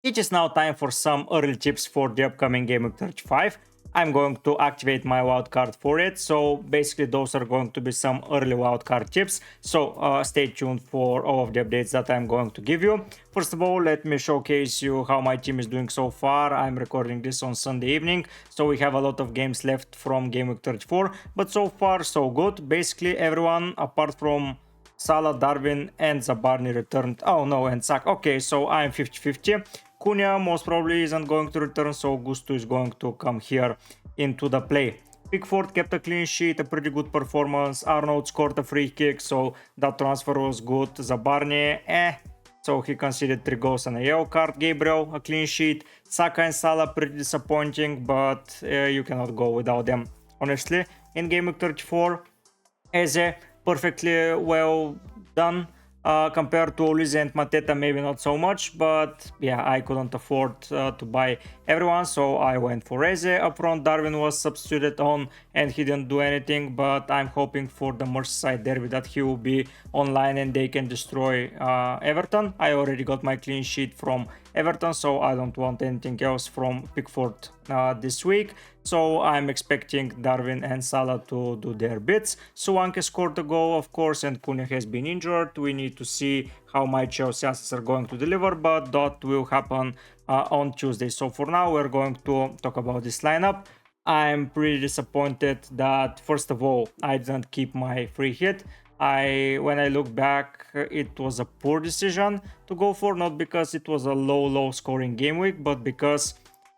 It is now time for some early tips for the upcoming Gameweek 35. I'm going to activate my wildcard for it, so basically those are going to be some early wildcard tips, so stay tuned for all of the updates that I'm going to give you. First of all, let me showcase you how my team is doing so far. I'm recording this on Sunday evening, so we have a lot of games left from Gameweek 34, but so far so good. Basically everyone apart from Salah, Darwin and Zabarni returned. Oh no, and Sak. Okay, so I'm 50-50. Cunha most probably isn't going to return, so Gusto is going to come here into the play. Pickford kept a clean sheet, a pretty good performance. Arnold scored a free kick, so that transfer was good. Zabarni, so he conceded 3 goals and a yellow card. Gabriel, a clean sheet. Saka and Salah pretty disappointing, but you cannot go without them, honestly. In Game Week 34, Eze, perfectly well done. Compared to Olise and Mateta, maybe not so much, but yeah, I couldn't afford to buy everyone, so I went for Eze. Up front, Darwin was substituted on and he didn't do anything, but I'm hoping for the Merseyside derby that he will be online and they can destroy Everton. I already got my clean sheet from Everton, so I don't want anything else from Pickford this week. So I'm expecting Darwin and Salah to do their bits. Solanke scored a goal, of course, and Cunha has been injured. We need to see how my Chelsea assets are going to deliver, but that will happen on Tuesday. So for now, we're going to talk about this lineup. I'm pretty disappointed that, first of all, I didn't keep my free hit. When I look back, it was a poor decision to go for, not because it was a low scoring game week, but because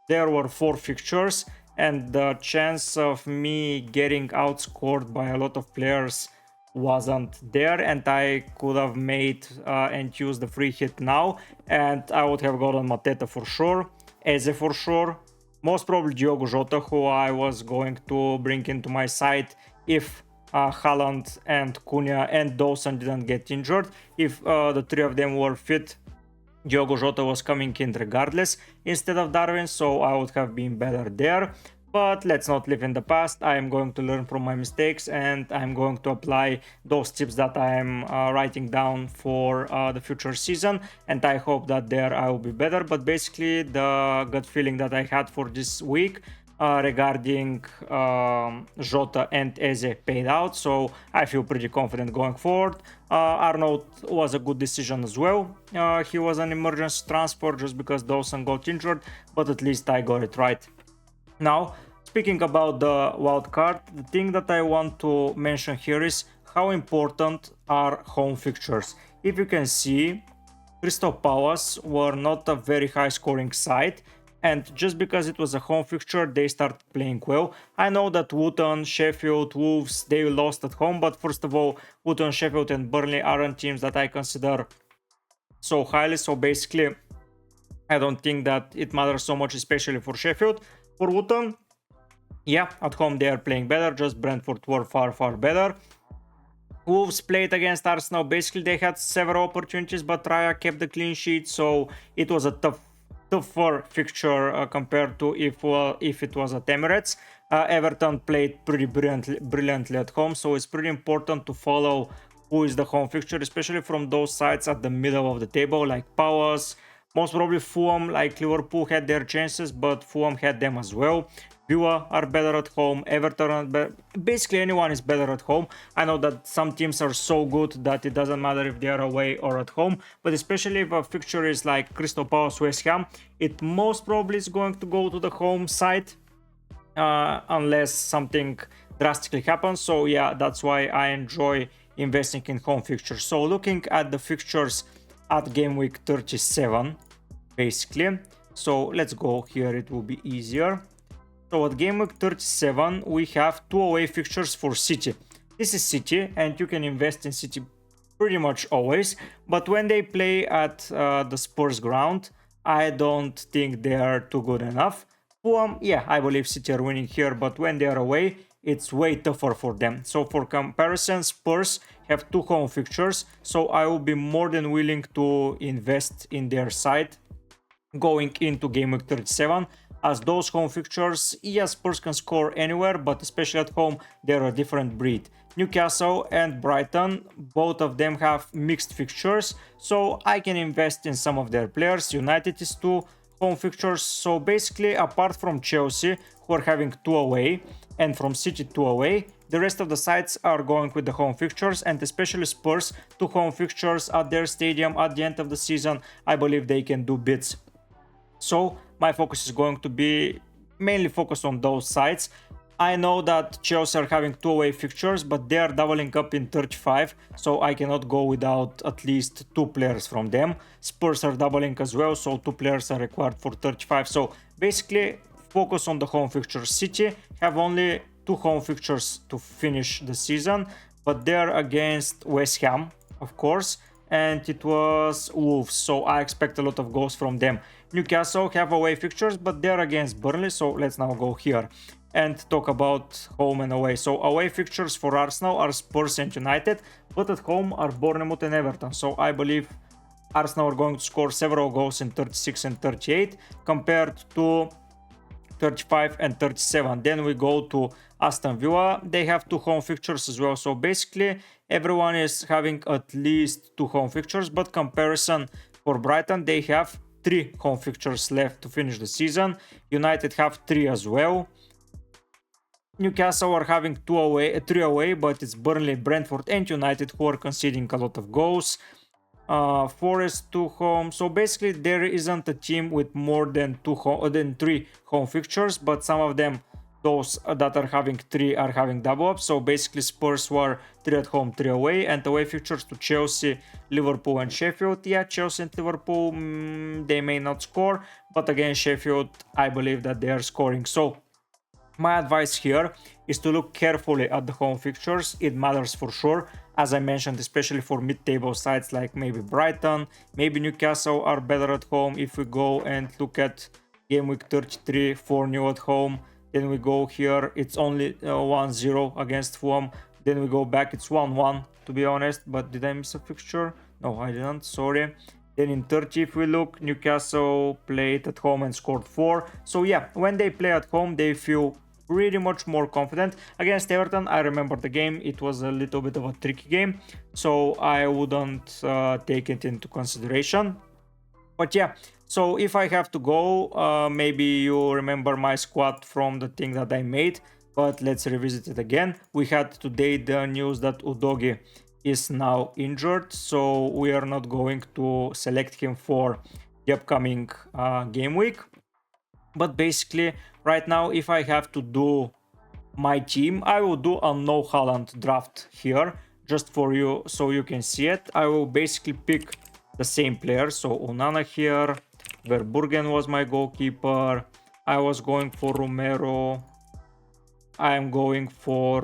there were 4 fixtures and the chance of me getting outscored by a lot of players wasn't there, and I could have made and used the free hit now, and I would have gotten Mateta for sure, Eze for sure, most probably Diogo Jota, who I was going to bring into my side if Haaland and Cunha and Dawson didn't get injured. If the 3 of them were fit, Diogo Jota was coming in regardless instead of Darwin, so I would have been better there. But let's not live in the past. I am going to learn from my mistakes and I'm going to apply those tips that I am writing down for the future season, and I hope that there I will be better. But basically the gut feeling that I had for this week regarding Jota and Eze paid out, so I feel pretty confident going forward. Arnold was a good decision as well. He was an emergency transfer just because Dawson got injured, but at least I got it right. Now, speaking about the wildcard, the thing that I want to mention here is how important are home fixtures. If you can see, Crystal Palace were not a very high scoring side, and just because it was a home fixture, they started playing well. I know that Luton, Sheffield, Wolves, they lost at home, but first of all, Luton, Sheffield and Burnley aren't teams that I consider so highly, so basically I don't think that it matters so much, especially for Sheffield. For Luton, yeah, at home they are playing better, just Brentford were far better. Wolves played against Arsenal, basically they had several opportunities, but Raya kept the clean sheet, so it was a tougher fixture compared to if it was at Emirates. Everton played pretty brilliantly at home, so it's pretty important to follow who is the home fixture, especially from those sides at the middle of the table, like Palace, most probably Fulham. Like Liverpool had their chances, but Fulham had them as well. Villa are better at home, Everton are better. Basically anyone is better at home. I know that some teams are so good that it doesn't matter if they are away or at home, but especially if a fixture is like Crystal Palace, West Ham, it most probably is going to go to the home side unless something drastically happens. So yeah, that's why I enjoy investing in home fixtures. So looking at the fixtures at game week 37 basically, so let's go here, it will be easier. So at game week 37 we have 2 away fixtures for City. This is City and you can invest in City pretty much always, but when they play at the Spurs ground, I don't think they are too good enough. Fulham, yeah, I believe City are winning here, but when they are away, it's way tougher for them. So for comparison, Spurs have 2 home fixtures, so I will be more than willing to invest in their side going into game week 37. as those home fixtures, yes, Spurs can score anywhere, but especially at home, they're a different breed. Newcastle and Brighton, both of them have mixed fixtures, so I can invest in some of their players. United is 2 home fixtures, so basically apart from Chelsea, who are having 2 away, and from City 2 away, the rest of the sides are going with the home fixtures, and especially Spurs, 2 home fixtures at their stadium at the end of the season. I believe they can do bits. So my focus is going to be mainly focused on those sides. I know that Chelsea are having 2 away fixtures, but they are doubling up in 35, so I cannot go without at least 2 players from them. Spurs are doubling as well, so 2 players are required for 35. So basically focus on the home fixtures. City have only 2 home fixtures to finish the season, but they're against West Ham, of course, and it was Wolves, so I expect a lot of goals from them. Newcastle have away fixtures, but they're against Burnley, so let's now go here and talk about home and away. So away fixtures for Arsenal are Spurs and United, but at home are Bournemouth and Everton. So I believe Arsenal are going to score several goals in 36 and 38 compared to 35 and 37. Then we go to Aston Villa. They have 2 home fixtures as well. So basically everyone is having at least 2 home fixtures, but comparison for Brighton, they have 3 home fixtures left to finish the season. United have 3 as well. Newcastle are having 3 away, but it's Burnley, Brentford and United who are conceding a lot of goals. Forest 2 home. So basically there isn't a team with more than 3 home fixtures, but some of them, those that are having 3 are having double up. So basically Spurs were 3 at home, 3 away, and away fixtures to Chelsea, Liverpool and Sheffield. Yeah, Chelsea and Liverpool, they may not score, but again Sheffield, I believe that they are scoring. So my advice here is to look carefully at the home fixtures. It matters for sure, as I mentioned, especially for mid-table sides like maybe Brighton, maybe Newcastle are better at home. If we go and look at Gameweek 33, 4-0 at home, then we go here, it's only 1-0 against Fulham. Then we go back, it's 1-1 to be honest, but did I miss a fixture? No, I didn't, sorry. Then in 30, if we look, Newcastle played at home and scored 4. So yeah, when they play at home, they feel pretty much more confident. Against Everton, I remember the game, it was a little bit of a tricky game, so I wouldn't take it into consideration. But yeah, so if I have to go, maybe you remember my squad from the thing that I made, but let's revisit it again. We had today the news that Udogie is now injured, so we are not going to select him for the upcoming game week. But basically right now, if I have to do my team, I will do a no Haaland draft here just for you so you can see it. I will basically pick the same players. So Onana here, Verburgen was my goalkeeper, I was going for Romero, I am going for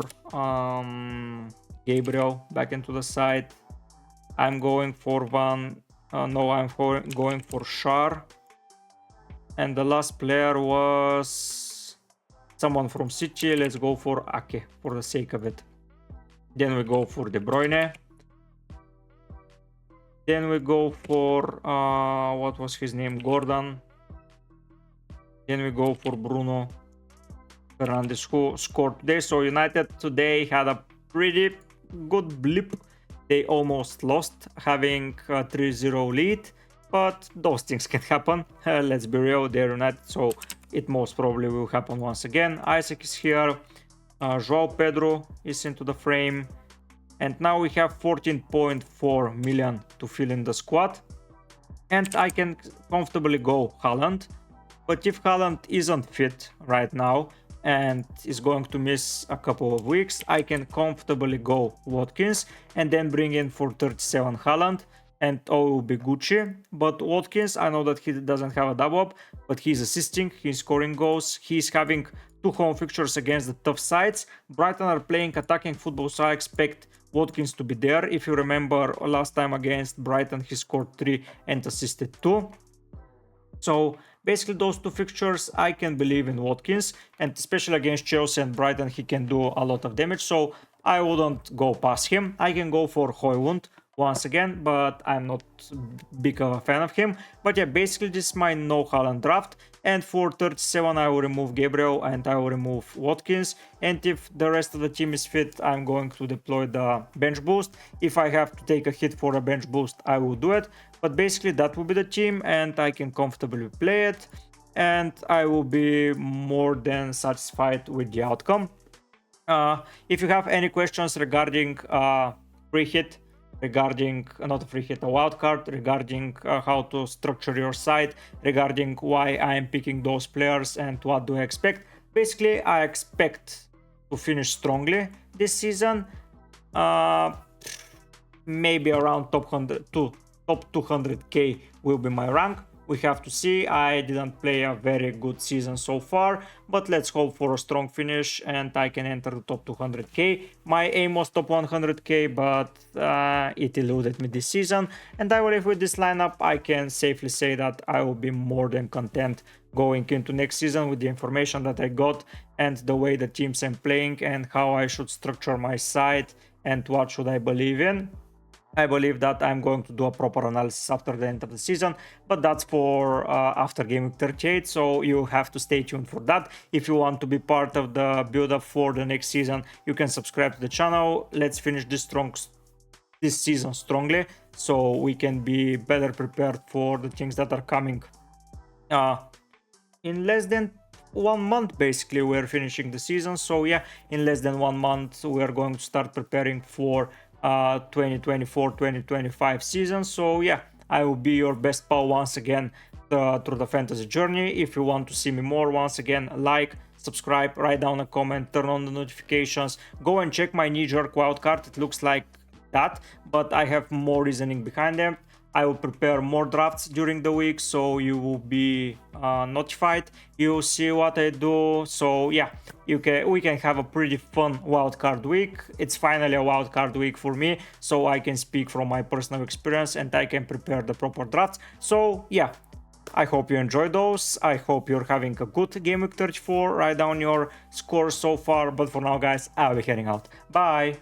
Gabriel back into the side, I'm going for I'm going for Schär, and the last player was someone from City. Let's go for Ake for the sake of it. Then we go for De Bruyne. Then we go for what was his name, Gordon. Then we go for Bruno Fernandes, who scored today. So United today had a pretty good blip. They almost lost, having a 3-0 lead, but those things can happen. Let's be real, they're United, so it most probably will happen once again. Isaac is here, Joao Pedro is into the frame, and now we have 14.4 million to fill in the squad, and I can comfortably go Haaland. But if Haaland isn't fit right now and is going to miss a couple of weeks, I can comfortably go Watkins and then bring in for 37 Haaland, and all will be Gucci. But Watkins, I know that he doesn't have a double up, but he's assisting, he's scoring goals, he's having 2 home fixtures against the tough sides. Brighton are playing attacking football, so I expect Watkins to be there. If you remember last time against Brighton, he scored 3 and assisted 2. So basically those 2 fixtures, I can believe in Watkins, and especially against Chelsea and Brighton, he can do a lot of damage, so I wouldn't go past him. I can go for Højlund, once again, but I'm not big of a fan of him. But yeah, basically this is my no Haaland draft, and for 37 I will remove Gabriel and I will remove Watkins, and if the rest of the team is fit, I'm going to deploy the bench boost. If I have to take a hit for a bench boost, I will do it, but basically that will be the team and I can comfortably play it, and I will be more than satisfied with the outcome. If you have any questions regarding free hit, regarding not a free hit, a wild card, regarding how to structure your site, regarding why I am picking those players and what do I expect, basically I expect to finish strongly this season. Maybe around top 100 to top 200k will be my rank. We have to see. I didn't play a very good season so far, but let's hope for a strong finish and I can enter the top 200k. My aim was top 100k, but it eluded me this season, and I believe with this lineup I can safely say that I will be more than content going into next season with the information that I got and the way the teams I'm playing and how I should structure my site and what should I believe in. I believe that I'm going to do a proper analysis after the end of the season, but that's for after Gameweek 38, so you have to stay tuned for that. If you want to be part of the build-up for the next season, you can subscribe to the channel. Let's finish this season strongly, so we can be better prepared for the things that are coming. In less than 1 month, basically, we're finishing the season, so yeah, in less than 1 month, we're going to start preparing for 2024-2025 season. So yeah, I will be your best pal once again through the fantasy journey. If you want to see me more, once again, like, subscribe, write down a comment, turn on the notifications, go and check my knee-jerk wildcard. It looks like that, but I have more reasoning behind them. I will prepare more drafts during the week, so you will be notified. You'll see what I do. So yeah, we can have a pretty fun wildcard week. It's finally a wildcard week for me, so I can speak from my personal experience and I can prepare the proper drafts. So yeah, I hope you enjoy those. I hope you're having a good Gameweek 34. Write down your scores so far. But for now, guys, I'll be heading out. Bye.